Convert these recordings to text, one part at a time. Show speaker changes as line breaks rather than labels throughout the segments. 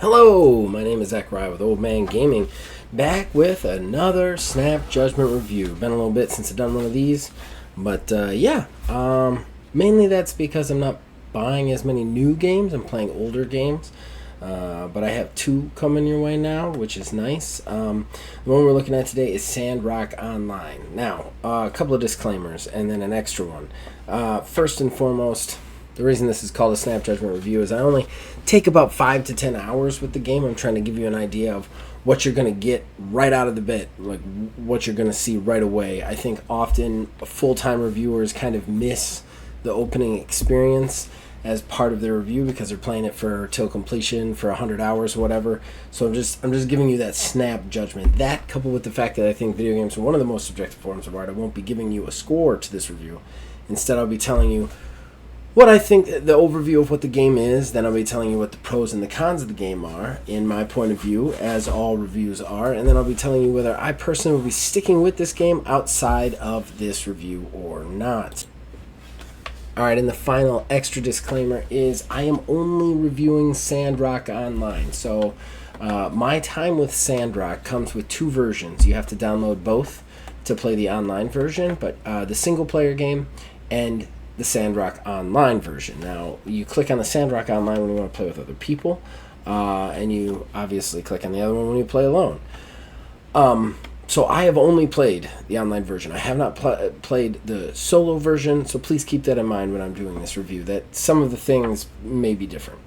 Hello, my name is Zach Rye with Old Man Gaming, back with another Snap Judgment review. Been a little bit since I've done one of these, but mainly that's because I'm not buying as many new games. I'm playing older games, but I have two coming your way now, which is nice. The one we're looking at today is Sandrock Online. Now, a couple of disclaimers and then an extra one. First and foremost, the reason this is called a Snap Judgment review is I only take about 5 to 10 hours with the game. I'm trying to give you an idea of what you're going to get right out of the bit, like what you're going to see right away. I think often full-time reviewers kind of miss the opening experience as part of their review because they're playing it for till completion for 100 hours or whatever. So I'm just giving you that snap judgment. That, coupled with the fact that I think video games are one of the most subjective forms of art, I won't be giving you a score to this review. Instead, I'll be telling you what I think, the overview of what the game is. Then I'll be telling you what the pros and the cons of the game are, in my point of view, as all reviews are. And then I'll be telling you whether I personally will be sticking with this game outside of this review or not. Alright, and the final extra disclaimer is I am only reviewing Sandrock Online. So my time with Sandrock comes with two versions. You have to download both to play the online version, but the single player game and the Sandrock Online version. Now, you click on the Sandrock Online when you want to play with other people, and you obviously click on the other one when you play alone. So I have only played the online version. I have not played the solo version, so please keep that in mind when I'm doing this review, that some of the things may be different.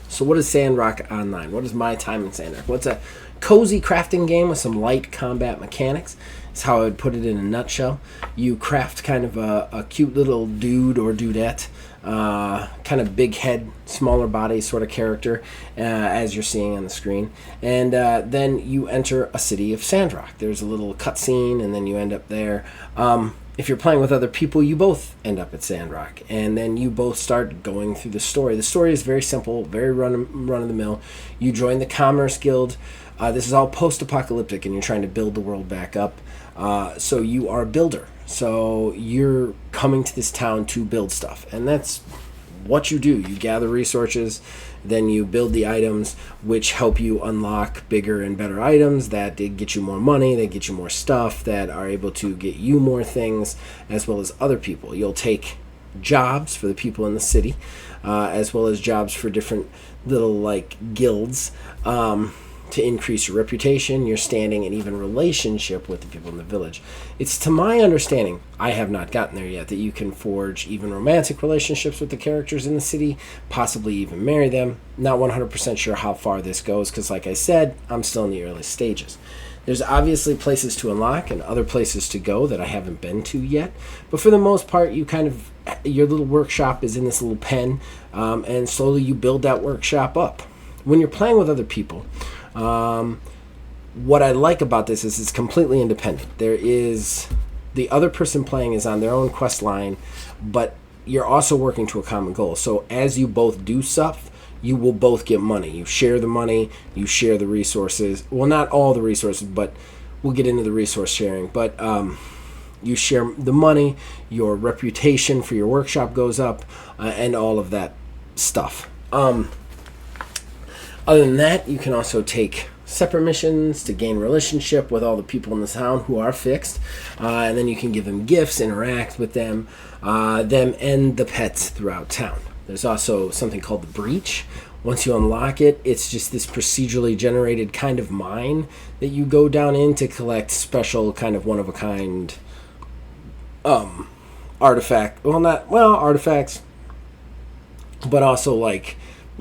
So what is Sandrock Online? What is my time in Sandrock? Well, it's a cozy crafting game with some light combat mechanics. Is how I would put it in a nutshell. You craft kind of a cute little dude or dudette, kind of big head, smaller body sort of character, as you're seeing on the screen. And then you enter a city of Sandrock. There's a little cutscene, and then you end up there. If you're playing with other people, you both end up at Sandrock, and then you both start going through the story. The story is very simple, very run-of-the-mill. You join the Commerce Guild. This is all post-apocalyptic, and you're trying to build the world back up. So you are a builder. So you're coming to this town to build stuff, and that's what you do. You gather resources, then you build the items, which help you unlock bigger and better items that get you more money, that get you more stuff, that are able to get you more things, as well as other people. You'll take jobs for the people in the city, as well as jobs for different little guilds, to increase your reputation, your standing, and even relationship with the people in the village. It's to my understanding, I have not gotten there yet, that you can forge even romantic relationships with the characters in the city, possibly even marry them. Not 100% sure how far this goes, because like I said, I'm still in the early stages. There's obviously places to unlock and other places to go that I haven't been to yet, but for the most part, your little workshop is in this little pen, and slowly you build that workshop up. When you're playing with other people, what I like about this is it's completely independent. The other person playing is on their own quest line, but you're also working to a common goal. So as you both do stuff, you will both get money. You share the money, you share the resources. Well, not all the resources, but we'll get into the resource sharing. But you share the money, your reputation for your workshop goes up, and all of that stuff. Other than that, you can also take separate missions to gain relationship with all the people in the town who are fixed, and then you can give them gifts, interact with them and the pets throughout town. There's also something called the Breach. Once you unlock it, it's just this procedurally generated kind of mine that you go down in to collect special kind of one-of-a-kind artifacts, but also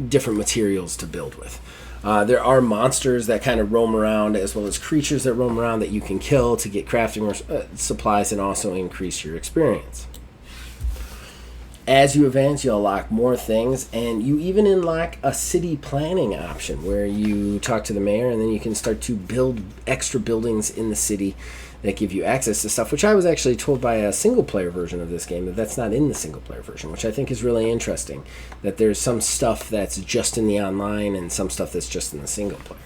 different materials to build with. There are monsters that kind of roam around, as well as creatures that roam around that you can kill to get crafting supplies and also increase your experience. As you advance, you'll unlock more things, and you even unlock a city planning option where you talk to the mayor, and then you can start to build extra buildings in the city that give you access to stuff, which I was actually told by a single-player version of this game that that's not in the single-player version, which I think is really interesting, that there's some stuff that's just in the online and some stuff that's just in the single-player.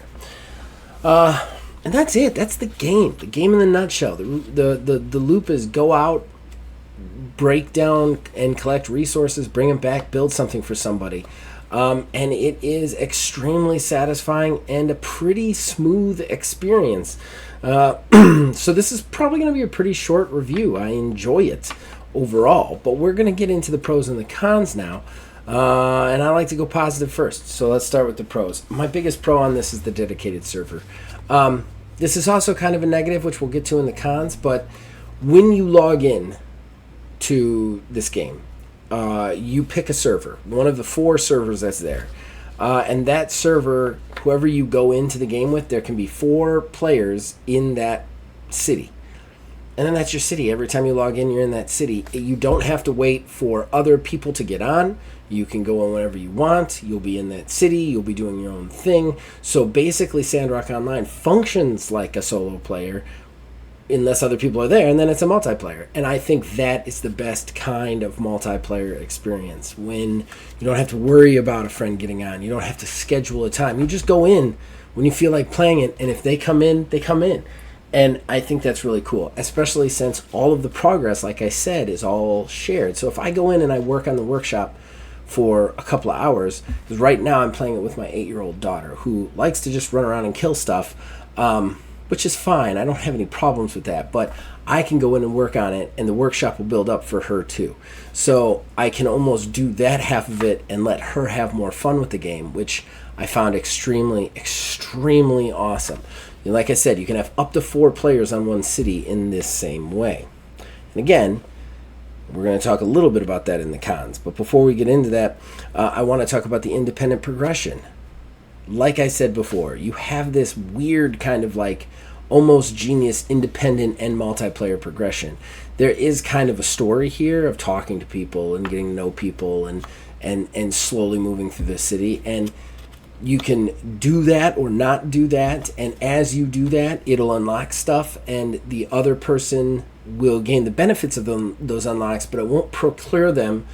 And that's it. That's the game. The game in a nutshell. The loop is go out, break down and collect resources, bring them back, build something for somebody. And it is extremely satisfying and a pretty smooth experience. So this is probably going to be a pretty short review. I enjoy it overall, but we're going to get into the pros and the cons now. And I like to go positive first. So let's start with the pros. My biggest pro on this is the dedicated server. This is also kind of a negative, which we'll get to in the cons, but when you log in to this game, you pick a server, one of the 4 servers that's there. And that server, whoever you go into the game with, there can be 4 players in that city. And then that's your city. Every time you log in, you're in that city. You don't have to wait for other people to get on. You can go on whenever you want. You'll be in that city. You'll be doing your own thing. So basically, Sandrock Online functions like a solo player unless other people are there, and then it's a multiplayer. And I think that is the best kind of multiplayer experience, when you don't have to worry about a friend getting on. You don't have to schedule a time. You just go in when you feel like playing it, and if they come in, they come in. And I think that's really cool, especially since all of the progress, like I said, is all shared. So if I go in and I work on the workshop for a couple of hours, because right now I'm playing it with my 8-year-old daughter, who likes to just run around and kill stuff, which is fine. I don't have any problems with that, but I can go in and work on it, and the workshop will build up for her too. So I can almost do that half of it and let her have more fun with the game, which I found extremely, extremely awesome. Like I said, you can have up to 4 players on one city in this same way. And again, we're going to talk a little bit about that in the cons. But before we get into that, I want to talk about the independent progression. Like I said before, you have this weird kind of like almost genius independent and multiplayer progression. There is kind of a story here of talking to people and getting to know people and slowly moving through the city. And you can do that or not do that, and as you do that, it'll unlock stuff, and the other person will gain the benefits of those unlocks, but it won't procure them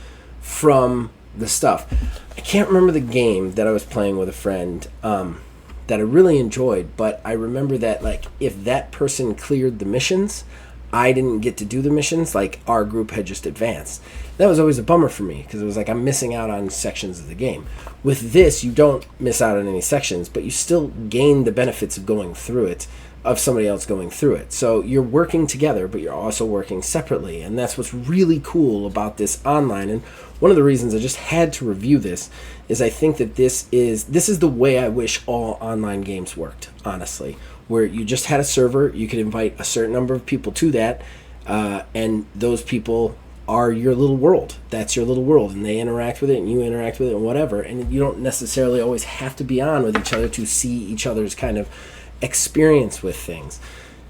from the stuff. I can't remember the game that I was playing with a friend that I really enjoyed, but I remember that like if that person cleared the missions, I didn't get to do the missions. Like our group had just advanced. That was always a bummer for me, because it was like I'm missing out on sections of the game. With this, you don't miss out on any sections, but you still gain the benefits of going through it, of somebody else going through it. So you're working together, but you're also working separately, and that's what's really cool about this online. And one of the reasons I just had to review this is I think that this is the way I wish all online games worked, honestly, where you just had a server, you could invite a certain number of people to that, and those people are your little world. That's your little world, and they interact with it, and you interact with it, and whatever. And you don't necessarily always have to be on with each other to see each other's kind of experience with things.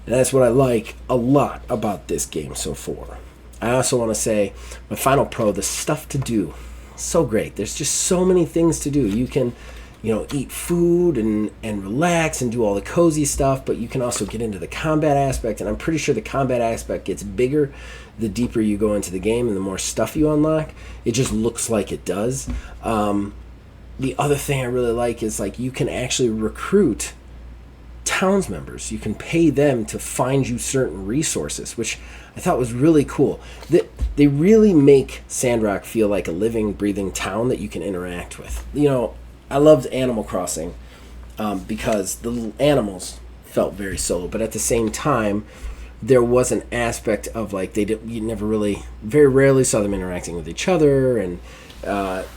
And that's what I like a lot about this game so far. I also want to say, my final pro, the stuff to do. So great. There's just so many things to do. You can, eat food and relax and do all the cozy stuff, but you can also get into the combat aspect, and I'm pretty sure the combat aspect gets bigger the deeper you go into the game and the more stuff you unlock. It just looks like it does. The other thing I really like is like you can actually recruit towns members. You can pay them to find you certain resources, which I thought was really cool. They really make Sandrock feel like a living, breathing town that you can interact with. I loved Animal Crossing because the little animals felt very solo, but at the same time, there was an aspect of like very rarely saw them interacting with each other, and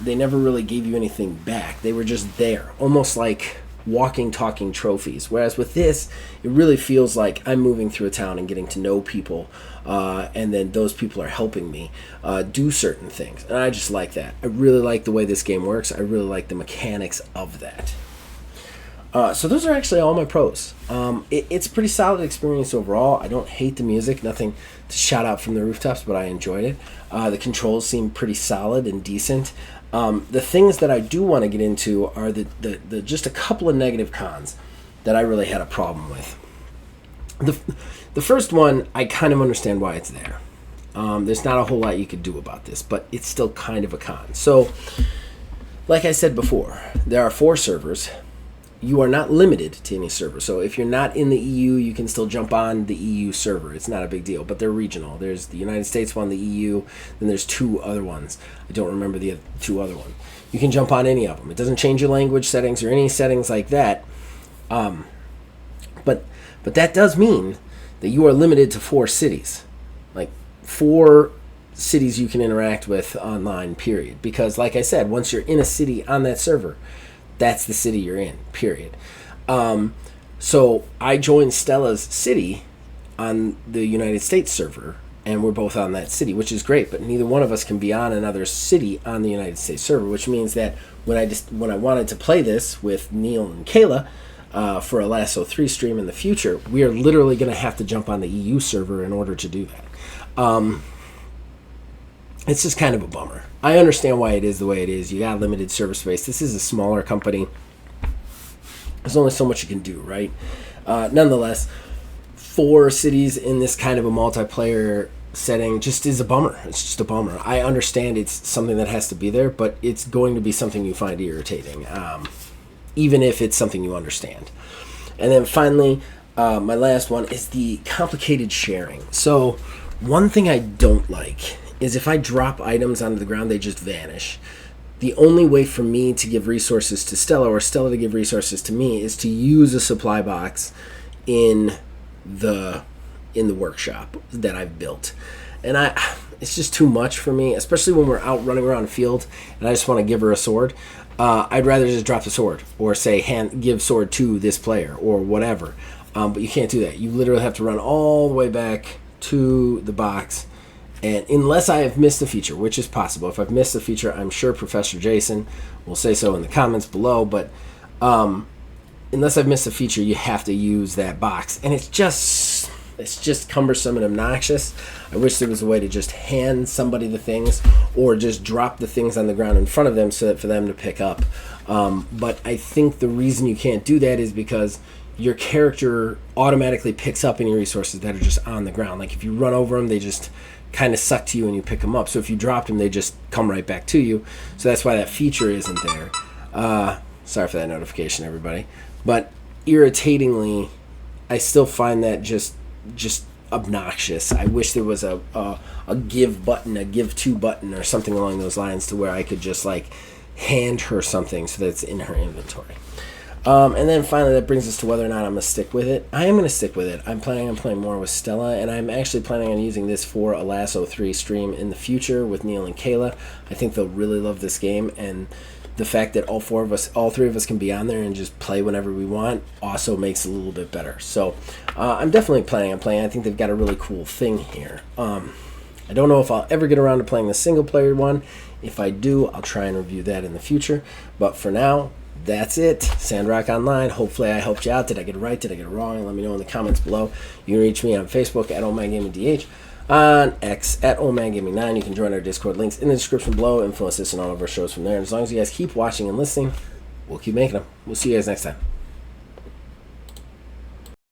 they never really gave you anything back. They were just there, almost like walking, talking trophies. Whereas with this, it really feels like I'm moving through a town and getting to know people, and then those people are helping me do certain things. And I just like that. I really like the way this game works. I really like the mechanics of that. So those are actually all my pros. It's a pretty solid experience overall. I don't hate the music, nothing to shout out from the rooftops, but I enjoyed it. The controls seem pretty solid and decent. The things that I do want to get into are the just a couple of negative cons that I really had a problem with. The first one, I kind of understand why it's there. There's not a whole lot you could do about this, but it's still kind of a con. So, like I said before, there are 4 servers. You are not limited to any server. So if you're not in the EU, you can still jump on the EU server. It's not a big deal, but they're regional. There's the United States one, the EU, then there's 2 other ones. I don't remember the 2 other ones. you can jump on any of them. It doesn't change your language settings or any settings like that. But that does mean that you are limited to 4 cities. Like 4 cities you can interact with online, period. Because like I said, once you're in a city on that server, that's the city you're in, period. So I joined Stella's city on the United States server, and we're both on that city, which is great, but neither one of us can be on another city on the United States server, which means that when I wanted to play this with Neil and Kayla for a Lasso 3 stream in the future, we are literally going to have to jump on the EU server in order to do that. It's just kind of a bummer. I understand why it is the way it is. You got limited server space. This is a smaller company. There's only so much you can do, right? Nonetheless, 4 cities in this kind of a multiplayer setting just is a bummer. It's just a bummer. I understand it's something that has to be there, but it's going to be something you find irritating, even if it's something you understand. And then finally, my last one is the complicated sharing. So one thing I don't like is if I drop items onto the ground, they just vanish. The only way for me to give resources to Stella or Stella to give resources to me is to use a supply box in the workshop that I've built. And it's just too much for me, especially when we're out running around the field and I just want to give her a sword. I'd rather just drop the sword or say give sword to this player or whatever. But you can't do that. You literally have to run all the way back to the box. And unless I have missed a feature, which is possible. If I've missed a feature, I'm sure Professor Jason will say so in the comments below. But unless I've missed a feature, you have to use that box. And it's just cumbersome and obnoxious. I wish there was a way to just hand somebody the things or just drop the things on the ground in front of them so that for them to pick up. But I think the reason you can't do that is because your character automatically picks up any resources that are just on the ground. Like if you run over them, they just kind of suck to you and you pick them up. So if you drop them, they just come right back to you. So that's why that feature isn't there. Sorry for that notification, everybody. But irritatingly, I still find that just obnoxious. I wish there was a give button, a give to button or something along those lines to where I could just like hand her something so that it's in her inventory. And then finally, that brings us to whether or not I'm going to stick with it. I am going to stick with it. I'm planning on playing more with Stella, and I'm actually planning on using this for a Lasso 3 stream in the future with Neil and Kayla. I think they'll really love this game, and the fact that all 3 of us can be on there and just play whenever we want also makes it a little bit better. So I'm definitely planning on playing. I think they've got a really cool thing here. I don't know if I'll ever get around to playing the single-player one. If I do, I'll try and review that in the future. But for now, that's it. Sandrock Online. Hopefully I helped you out. Did I get it right? Did I get it wrong? Let me know in the comments below. You can reach me on Facebook at OldManGamingDH, on X at OldManGaming9. You can join our Discord. Links in the description below. Info us on all of our shows from there. And as long as you guys keep watching and listening, we'll keep making them. We'll see you guys next time.